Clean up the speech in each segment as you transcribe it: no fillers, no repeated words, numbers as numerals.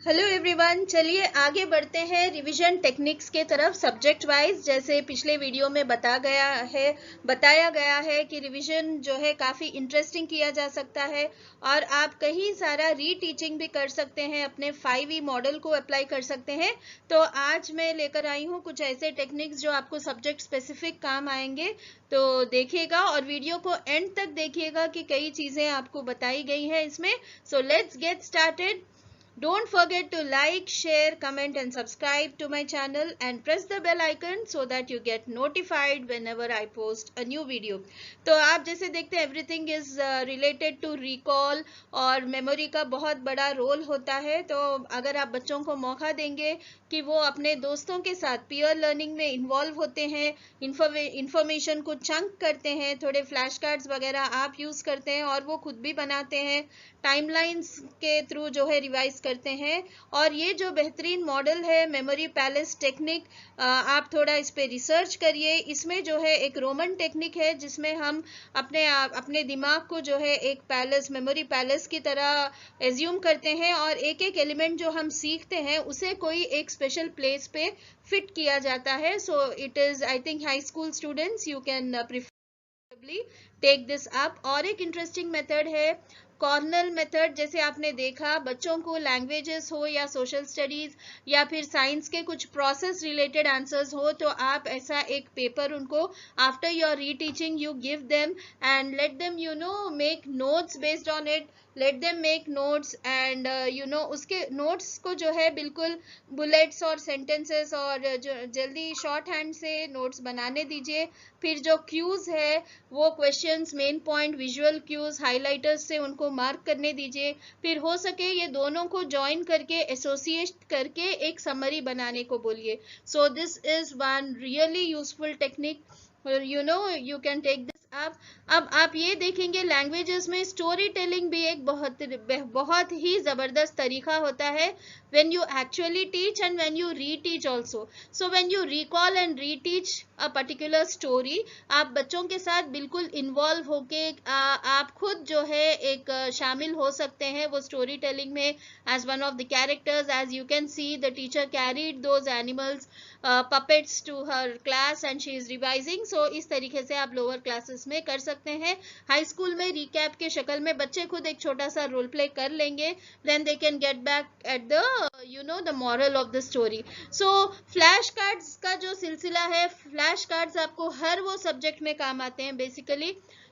Hello everyone, चलिए आगे बढ़ते हैं रिवीजन टेक्निक्स के तरफ सब्जेक्ट वाइज। जैसे पिछले वीडियो में बताया गया है कि रिवीजन जो है काफ़ी इंटरेस्टिंग किया जा सकता है और आप कहीं सारा रीटीचिंग भी कर सकते हैं, अपने 5E मॉडल को अप्लाई कर सकते हैं। तो आज मैं लेकर आई हूँ कुछ ऐसे टेक्निक्स जो आपको सब्जेक्ट स्पेसिफिक काम आएंगे, तो देखिएगा और वीडियो को एंड तक देखिएगा कि कई चीज़ें आपको बताई गई हैं इसमें। So let's get started. Don't forget to like, share, comment and subscribe to my channel and press the bell icon so that you get notified whenever I post a new video. तो आप जैसे देखते हैं everything is related to recall और memory का बहुत बड़ा role होता है। तो अगर आप बच्चों को मौका देंगे कि वो अपने दोस्तों के साथ पीयर लर्निंग में इन्वॉल्व होते हैं, इंफॉर्मेशन को चंक करते हैं, थोड़े फ्लैश कार्ड्स वगैरह आप यूज़ करते हैं और वो खुद भी बनाते हैं, टाइमलाइंस के थ्रू जो है रिवाइज करते हैं। और ये जो बेहतरीन मॉडल है मेमोरी पैलेस टेक्निक, आप थोड़ा इस पे रिसर्च करिए। इसमें जो है एक रोमन टेक्निक है जिसमें हम अपने दिमाग को जो है एक पैलेस, मेमोरी पैलेस की तरह एज्यूम करते हैं और एक एक एलिमेंट जो हम सीखते हैं उसे कोई एक स्पेशल प्लेस पे फिट किया जाता है। So it is, I think high school students you can preferably take this up. और एक इंटरेस्टिंग मेथड है कॉर्नल मेथड। जैसे आपने देखा बच्चों को लैंग्वेजेस हो या सोशल स्टडीज या फिर साइंस के कुछ प्रोसेस रिलेटेड आंसर्स हो, तो आप ऐसा एक पेपर उनको after your reteaching you give them and let them make notes based on it. Let them make notes and उसके नोट्स को जो है बिल्कुल बुलेट्स और सेंटेंसेस और जो जल्दी शॉर्ट हैंड से नोट्स बनाने दीजिए। फिर जो क्यूज है वो questions, main point, visual cues, highlighters से उनको मार्क करने दीजिए। फिर हो सके ये दोनों को ज्वाइन करके एसोसिएट करके एक समरी बनाने को बोलिए। So this is one really useful technique, you can take this up. अब आप ये देखेंगे लैंग्वेजेस में स्टोरी टेलिंग भी एक बहुत ही जबरदस्त तरीका होता है when you actually teach and when you reteach also. So when you recall and reteach a particular story, आप बच्चों के साथ बिल्कुल इन्वॉल्व होके आप खुद जो है एक शामिल हो सकते हैं वो स्टोरी टेलिंग में as one of the characters. As you can see, the teacher carried those animals puppets to her class and she is revising. So इस तरीके से आप लोअर क्लासेस में कर सकते हैं। हाई स्कूल में रिकैप के शक्ल में बच्चे खुद एक छोटा सा रोल प्ले कर लेंगे, then they can get back at the the moral of the story. So flash cards का जो सिलसिला है, फ्लैश कार्ड्स आपको हर वो सब्जेक्ट में काम आते हैं basically,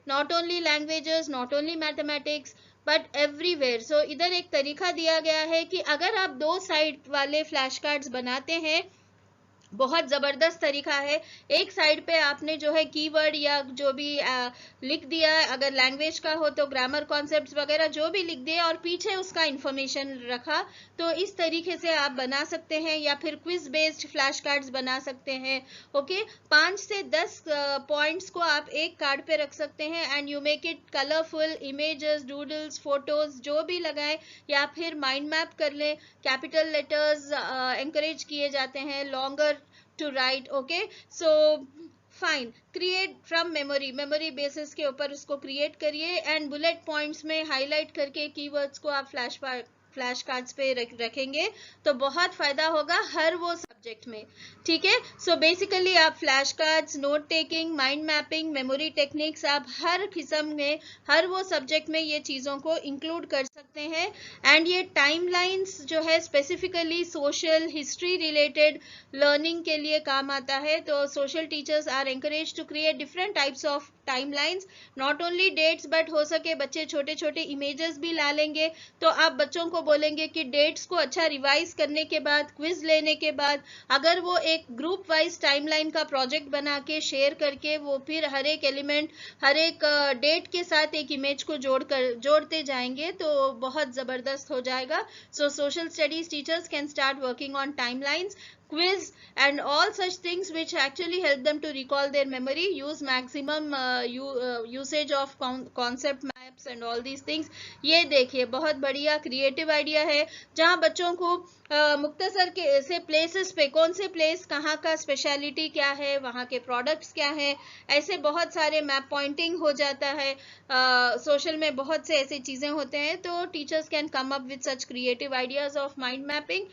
not only languages, not only mathematics but everywhere. So इधर एक तरीका दिया गया है कि अगर आप 2 साइड वाले फ्लैश कार्ड्स बनाते हैं, बहुत ज़बरदस्त तरीका है। एक साइड पे आपने जो है कीवर्ड या जो भी लिख दिया, अगर लैंग्वेज का हो तो ग्रामर कॉन्सेप्ट्स वगैरह जो भी लिख दिए और पीछे उसका इंफॉर्मेशन रखा, तो इस तरीके से आप बना सकते हैं। या फिर क्विज बेस्ड फ्लैश कार्ड्स बना सकते हैं। ओके, 5 से 10 पॉइंट्स को आप एक कार्ड पे रख सकते हैं and you make it colourful, images, doodles, photos जो भी लगाएं, या फिर माइंड मैप कर लें। कैपिटल लेटर्स एंकरेज किए जाते हैं, longer to write. Okay, so fine, create from memory basis के ऊपर उसको क्रिएट करिए एंड बुलेट पॉइंट्स में हाईलाइट करके कीवर्ड्स को आप फ्लैश कार्ड्स पे रखेंगे तो बहुत फायदा होगा हर वो सब्जेक्ट में। ठीक है, सो बेसिकली आप flash cards, note taking, mind mapping, memory techniques आप हर किस्म में, हर वो सब्जेक्ट में ये चीज़ों को इंक्लूड कर सकते हैं। एंड ये टाइमलाइंस जो है specifically social history related learning के लिए काम आता है। तो social teachers are encouraged to create different types of timelines, not only dates but हो सके बच्चे छोटे छोटे इमेजेस भी ला लेंगे। तो आप बच्चों को बोलेंगे कि डेट्स को अच्छा रिवाइज करने के बाद, क्विज लेने के बाद, अगर वो एक ग्रुप वाइज टाइमलाइन का प्रोजेक्ट बना के शेयर करके वो फिर हर एक एलिमेंट, हर एक डेट के साथ एक इमेज को जोड़ते जाएंगे तो बहुत ज़बरदस्त हो जाएगा। So social studies teachers can start working on timelines. quiz and all such things which actually help them to recall their memory. Use maximum usage of concept maps and all these things. ये देखिए बहुत बढ़िया creative idea है, जहाँ बच्चों को मुख्तसर के ऐसे प्लेसेस पे, कौन से प्लेस कहाँ का स्पेशलिटी क्या है, वहाँ के प्रोडक्ट्स क्या है, ऐसे बहुत सारे मैप पॉइंटिंग हो जाता है. सोशल में बहुत से ऐसी चीजें होते हैं, तो teachers can come up with such creative ideas of mind mapping.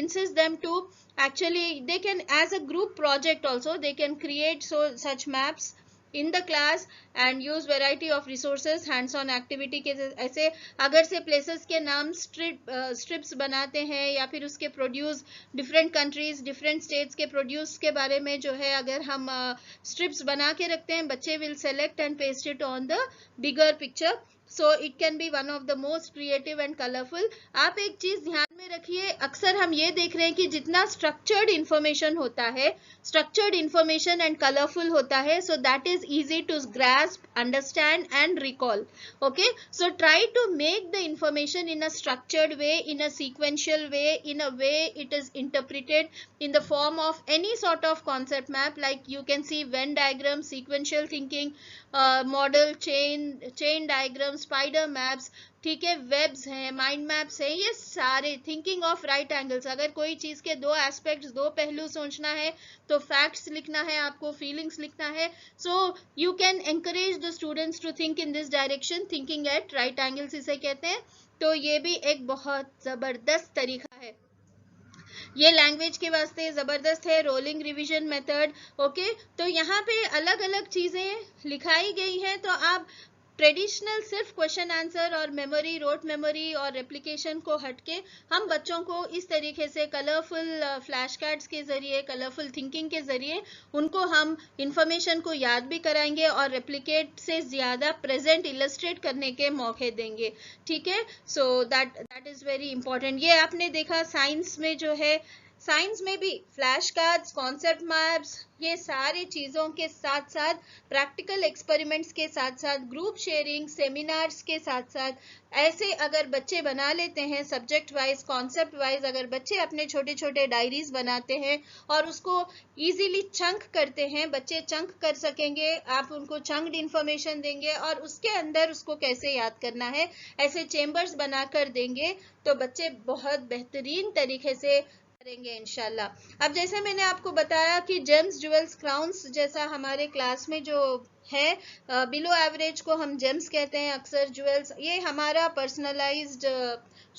Insist them to actually, they can as a group project also they can create such maps in the class and use variety of resources. hands on activity के ऐसे अगर से places के नाम strips बनाते हैं, या फिर उसके produce different countries different states के produce के बारे में जो है अगर हम strips बना के रखते हैं, बच्चे will select and paste it on the bigger picture. So it can be one of the most creative and colorful. आप एक चीज ध्यान में रखिए, अक्सर हम ये देख रहे हैं कि जितना स्ट्रक्चर्ड इंफॉर्मेशन होता है, स्ट्रक्चर्ड इंफॉर्मेशन एंड कलरफुल होता है, so that is easy to grasp, understand and recall. Okay, so try to make the information in a structured way, in a sequential way, in a way it is interpreted in the form of any sort of concept map. Like you can see Venn diagram, sequential thinking, model, chain diagram, spider maps, ठीक है, webs हैं, mind maps है, ये सारे thinking of right angles. अगर कोई चीज के दो एस्पेक्ट्स, दो पहलू सोचना है, तो फैक्ट्स लिखना है आपको, फीलिंग्स लिखना है. So you can encourage the students to think in this direction, thinking at right angles इसे कहते हैं. तो ये भी एक बहुत जबरदस्त तरीका है. ये लैंग्वेज के वास्ते जबरदस्त है, रोलिंग रिवीजन मेथड. ओके, तो यहाँ पे अलग अलग चीजें लिखाई गई हैं, तो आप ट्रेडिशनल सिर्फ क्वेश्चन आंसर और मेमोरी, रोट मेमोरी और रेप्लिकेशन को हटके हम बच्चों को इस तरीके से कलरफुल फ्लैश कार्ड्स के जरिए, कलरफुल थिंकिंग के जरिए उनको हम इंफॉर्मेशन को याद भी कराएंगे और रेप्लिकेट से ज्यादा प्रेजेंट इलस्ट्रेट करने के मौके देंगे. ठीक है, so that is very important. ये आपने देखा साइंस में जो है, साइंस में भी फ्लैश कार्ड्स, कॉन्सेप्ट मैप्स, ये सारी चीजों के साथ साथ प्रैक्टिकल एक्सपेरिमेंट्स के साथ साथ ग्रुप शेयरिंग, सेमिनार्स के साथ साथ ऐसे अगर बच्चे बना लेते हैं सब्जेक्ट वाइज, कॉन्सेप्ट वाइज, अगर बच्चे अपने छोटे छोटे डायरीज बनाते हैं और उसको इजीली चंक करते हैं, बच्चे चंक कर सकेंगे, आप उनको चंक्ड इंफॉर्मेशन देंगे और उसके अंदर उसको कैसे याद करना है ऐसे चेम्बर्स बनाकर देंगे, तो बच्चे बहुत बेहतरीन तरीके से करेंगे इंशाल्लाह. अब जैसे मैंने आपको बताया कि जेम्स, ज्वेल्स, क्राउन्स जैसा हमारे क्लास में जो है, बिलो एवरेज को हम जेम्स कहते हैं अक्सर, ज्वेल्स, ये हमारा पर्सनलाइज्ड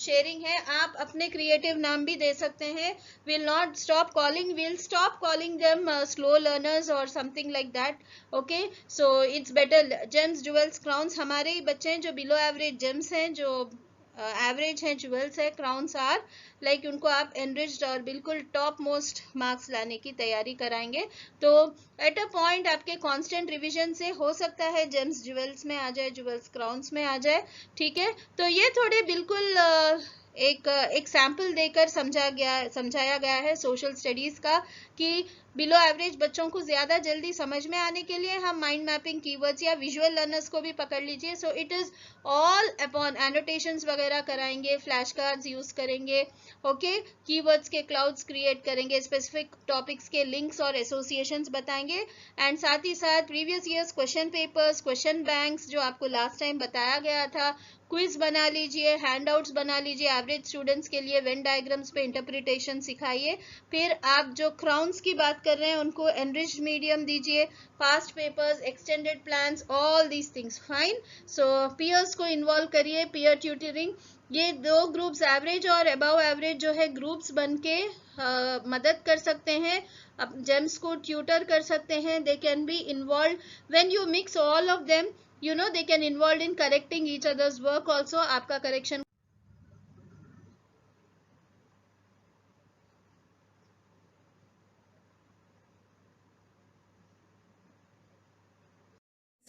शेयरिंग है. आप अपने क्रिएटिव नाम भी दे सकते हैं. Will not stop calling, will stop calling them slow learners और something like that. Okay, so it's better. Gems, jewels, crowns हमारे ही बच्चे हैं जो बिलो एवरेज जेम्स हैं, जो एवरेज है ज्वेल्स है, क्राउन्स आर लाइक उनको आप एनरिच्ड और बिल्कुल टॉप मोस्ट मार्क्स लाने की तैयारी कराएंगे. तो एट अ पॉइंट आपके कांस्टेंट रिवीजन से हो सकता है जेम्स ज्वेल्स में आ जाए, ज्वेल्स क्राउन्स में आ जाए. ठीक है, तो ये थोड़े बिल्कुल एक सैंपल देकर समझाया गया है सोशल स्टडीज का कि बिलो एवरेज बच्चों को ज्यादा जल्दी समझ में आने के लिए हम माइंड मैपिंग, कीवर्ड्स या विजुअल लर्नर्स को भी पकड़ लीजिए. सो it is all upon annotations वगैरह कराएंगे, फ्लैश कार्ड्स यूज करेंगे. ओके, कीवर्ड्स के क्लाउड्स क्रिएट करेंगे, स्पेसिफिक टॉपिक्स के लिंक्स और एसोसिएशंस बताएंगे, एंड साथ ही साथ previous years question papers, question banks जो आपको लास्ट टाइम बताया गया था, क्विज बना लीजिए, हैंडआउट्स बना लीजिए. एवरेज स्टूडेंट्स के लिए वेन डायग्राम्स पे इंटरप्रिटेशन सिखाइए. फिर आप जो क्राउन्स की बात कर रहे हैं उनको एनरिच्ड मीडियम दीजिए, fast papers, extended plans, all these things fine. So peers को इन्वॉल्व करिए, पीयर ट्यूटरिंग. ये दो ग्रुप्स एवरेज और अबव एवरेज जो है ग्रुप्स बन के मदद कर सकते हैं, अब जेम्स को ट्यूटर कर सकते हैं. They can be involve when you mix all of them, you know, they can involved in correcting each other's work also. आपका correction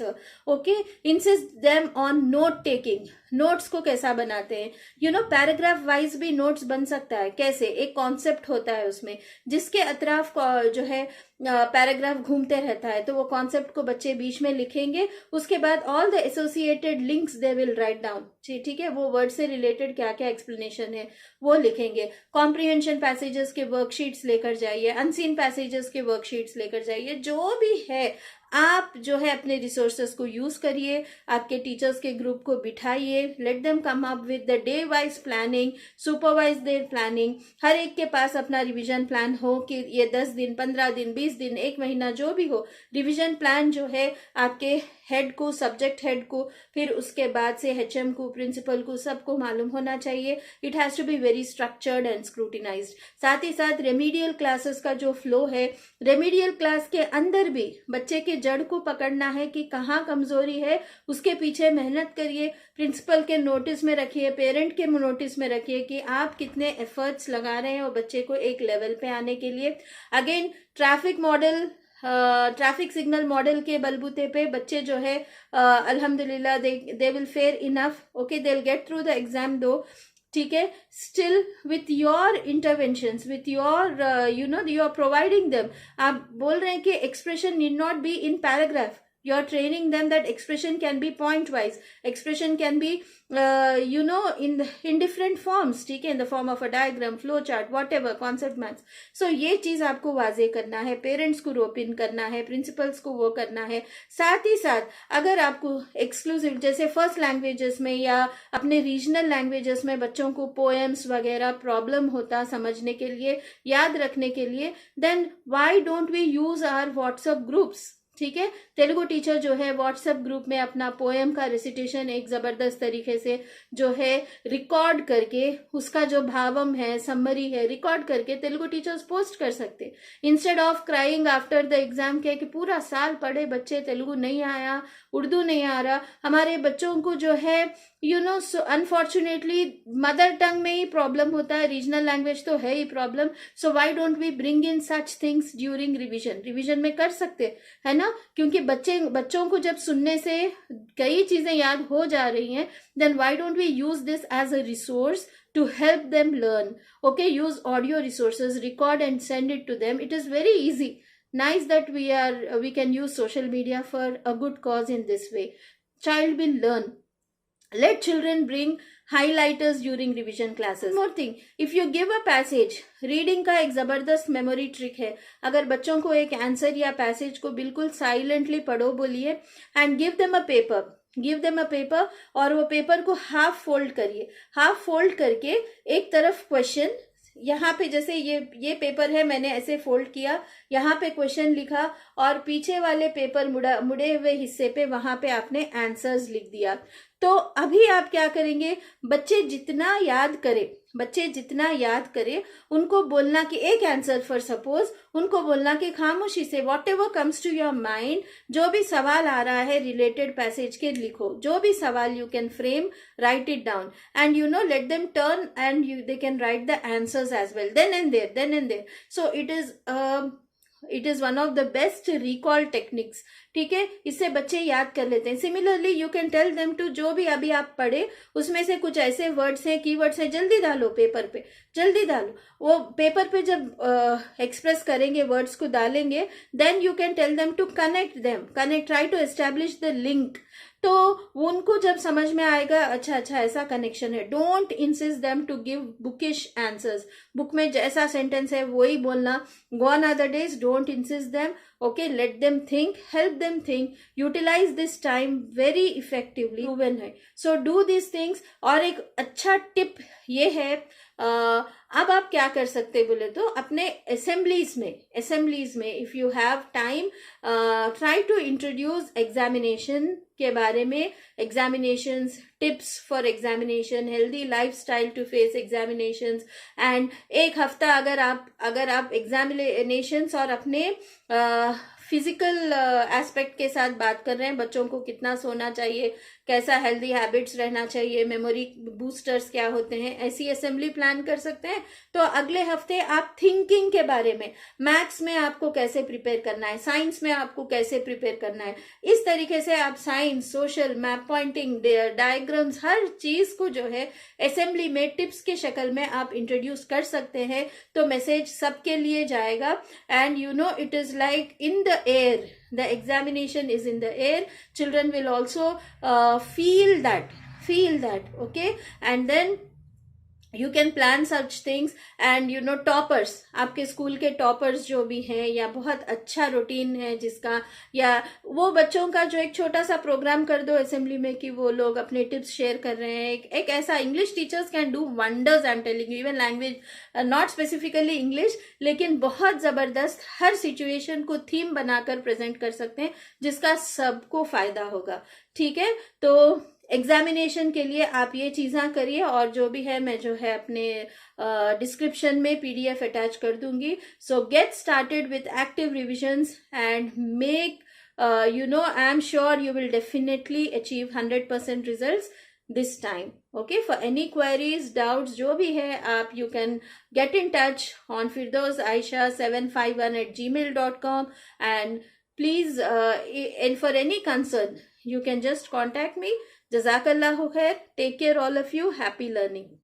faster. Okay, insist them on note taking. Notes को कैसा बनाते हैं, you know paragraph wise भी notes बन सकता है. कैसे, एक कॉन्सेप्ट होता है उसमें जिसके अतराफ जो है पैराग्राफ घूमते रहता है, तो वो कॉन्सेप्ट को बच्चे बीच में लिखेंगे. उसके बाद all the associated links they will write down. ठीक है, वो वर्ड से रिलेटेड क्या क्या एक्सप्लेनेशन है वो लिखेंगे. कॉम्प्रिहेंशन पैसेजेस के वर्कशीट्स लेकर जाइए, अनसीन पैसेजेस के वर्कशीट्स लेकर जाइए. जो भी है आप जो है अपने रिसोर्सेस को यूज करिए, आपके टीचर्स के ग्रुप को बिठाइए, let them come up with the day wise planning, supervise their planning. हर एक के पास अपना रिवीजन प्लान हो कि ये 10 दिन 15 दिन 20 दिन 1 महीना जो भी हो, रिवीजन प्लान जो है आपके हेड को, सब्जेक्ट हेड को, फिर उसके बाद से एचएम को, प्रिंसिपल को, सबको मालूम होना चाहिए. It has to be very structured and scrutinised. साथ ही साथ रेमीडियल क्लासेस का जो फ्लो है, रेमीडियल क्लास के अंदर भी बच्चे के जड़ को पकड़ना है कि कहाँ कमजोरी है, उसके पीछे मेहनत करिए. प्रिंसिपल के नोटिस में रखिए, पेरेंट के नोटिस में रखिए कि आप कितने एफर्ट्स लगा रहे हैं और बच्चे को एक लेवल पे आने के लिए. अगेन ट्रैफिक सिग्नल मॉडल के बलबूते पे बच्चे जो है अल्हम्दुलिल्लाह they will fare enough. Okay, they will get through the exam though. ठीक है, still with your interventions, with your you are providing them. आप बोल रहे हैं कि expression need not be in paragraph. You are training them that expression can be point wise, expression can be in different forms. ठीक है, in the form of a diagram, flow chart, whatever, concept maps. So ये चीज आपको वाजे करना है, parents को रोप इन करना है, प्रिंसिपल्स को वो करना है. साथ ही साथ अगर आपको एक्सक्लूसिव जैसे फर्स्ट लैंग्वेजेस में या अपने रीजनल लैंग्वेजेस में बच्चों को पोएम्स वगैरह प्रॉब्लम होता समझने के लिए, याद रखने के लिए, then why don't we use our WhatsApp groups. ठीक है, तेलुगु टीचर जो है व्हाट्सएप ग्रुप में अपना पोएम का रेसिटेशन एक जबरदस्त तरीके से जो है रिकॉर्ड करके, उसका जो भावम है, समरी है, रिकॉर्ड करके तेलुगु टीचर्स पोस्ट कर सकते. Instead of crying after the exam के कि पूरा साल पढ़े बच्चे, तेलुगु नहीं आया, उर्दू नहीं आ रहा. हमारे बच्चों को जो है अनफॉर्चुनेटली मदर टंग में ही प्रॉब्लम होता है, रीजनल लैंग्वेज तो है ही problem. So why don't we bring in such things during revision में कर सकते है ना, क्योंकि बच्चों को जब सुनने से कई चीजें याद हो जा रही हैं, then why don't we use this as a resource to help them learn. Okay, use audio resources, record and send it to them. It is very easy. Nice that we can use social media for a good cause in this way. Child will learn. Let children bring highlighters during revision classes. One more thing, if you give a passage, reading का एक जबरदस्त memory trick है. अगर बच्चों को एक answer या passage को बिल्कुल साइलेंटली पढ़ो बोलिए, and give them a paper, और वो पेपर को हाफ फोल्ड करिए. हाफ फोल्ड करके एक तरफ क्वेश्चन, यहाँ पे जैसे ये पेपर है, मैंने ऐसे फोल्ड किया, यहाँ पे क्वेश्चन लिखा, और पीछे वाले पेपर मुड़े हुए हिस्से पे वहां पे आपने आंसर्स लिख दिया. तो अभी आप क्या करेंगे, बच्चे जितना याद करे उनको बोलना कि एक आंसर फॉर सपोज, उनको बोलना कि खामोशी से whatever comes to your mind, जो भी सवाल आ रहा है रिलेटेड पैसेज के लिखो. जो भी सवाल you can frame, write it down, and let them turn and they can write the answers as well, then and there. So it is one of the best recall techniques. ठीक है, इससे बच्चे याद कर लेते हैं. Similarly you can tell them to, जो भी अभी आप पढ़े उसमें से कुछ ऐसे वर्ड्स हैं, कीवर्ड्स हैं, जल्दी डालो पेपर पे, जल्दी डालो. वो पेपर पे जब एक्सप्रेस करेंगे, वर्ड्स को डालेंगे, then you can tell them to connect, try to establish the link. तो उनको जब समझ में आएगा, अच्छा ऐसा कनेक्शन है. Don't insist them to give bookish answers. Book में जैसा सेंटेंस है वही बोलना. Gone are the days, don't insist them. Okay, let them think, help them think, utilize this time very effectively. Proven है. So do these things. और एक अच्छा tip ये है, अब आप क्या कर सकते बोले तो अपने असेंबलीज में if you have time, try to introduce examination के बारे में, examinations, tips for examination, healthy lifestyle to face examinations. And एक हफ्ता अगर आप एग्जामिनेशंस और अपने फिजिकल एस्पेक्ट के साथ बात कर रहे हैं, बच्चों को कितना सोना चाहिए, कैसा हेल्दी हैबिट्स रहना चाहिए, मेमोरी बूस्टर्स क्या होते हैं, ऐसी असेंबली प्लान कर सकते हैं। तो अगले हफ्ते आप थिंकिंग के बारे में, मैथ्स में आपको कैसे प्रिपेयर करना है, साइंस में आपको कैसे प्रिपेयर करना है, इस तरीके से आप science, social, map pointing, diagrams, हर चीज को जो है असेंबली में टिप्स के शक्ल में आप इंट्रोड्यूस कर सकते हैं। तो मैसेज सबके लिए जाएगा and you know it is like in the air, the examination is in the air, children will also feel that, okay, and then you can plan such things and you know toppers, आपके school के toppers जो भी हैं या बहुत अच्छा routine है जिसका, या वो बच्चों का जो एक छोटा सा प्रोग्राम कर दो असेंबली में कि वो लोग अपने टिप्स शेयर कर रहे हैं। एक ऐसा, English teachers can do wonders, I am telling you, even language, not specifically English, लेकिन बहुत जबरदस्त हर सिचुएशन को थीम बनाकर प्रेजेंट कर सकते हैं जिसका सबको फायदा होगा। ठीक है, तो एग्जामिनेशन के लिए आप ये चीज़ें करिए और जो भी है मैं जो है अपने डिस्क्रिप्शन में पीडीएफ अटैच कर दूंगी। सो get started with active revisions and make you know, I am sure you will definitely achieve 100% results this time. Okay, for any queries, doubts, जो भी है आप, you can get in touch on firdausaisha751@gmail.com and please and for any concern you can just contact me. Jazakallahu khair. Take care all of you. Happy learning.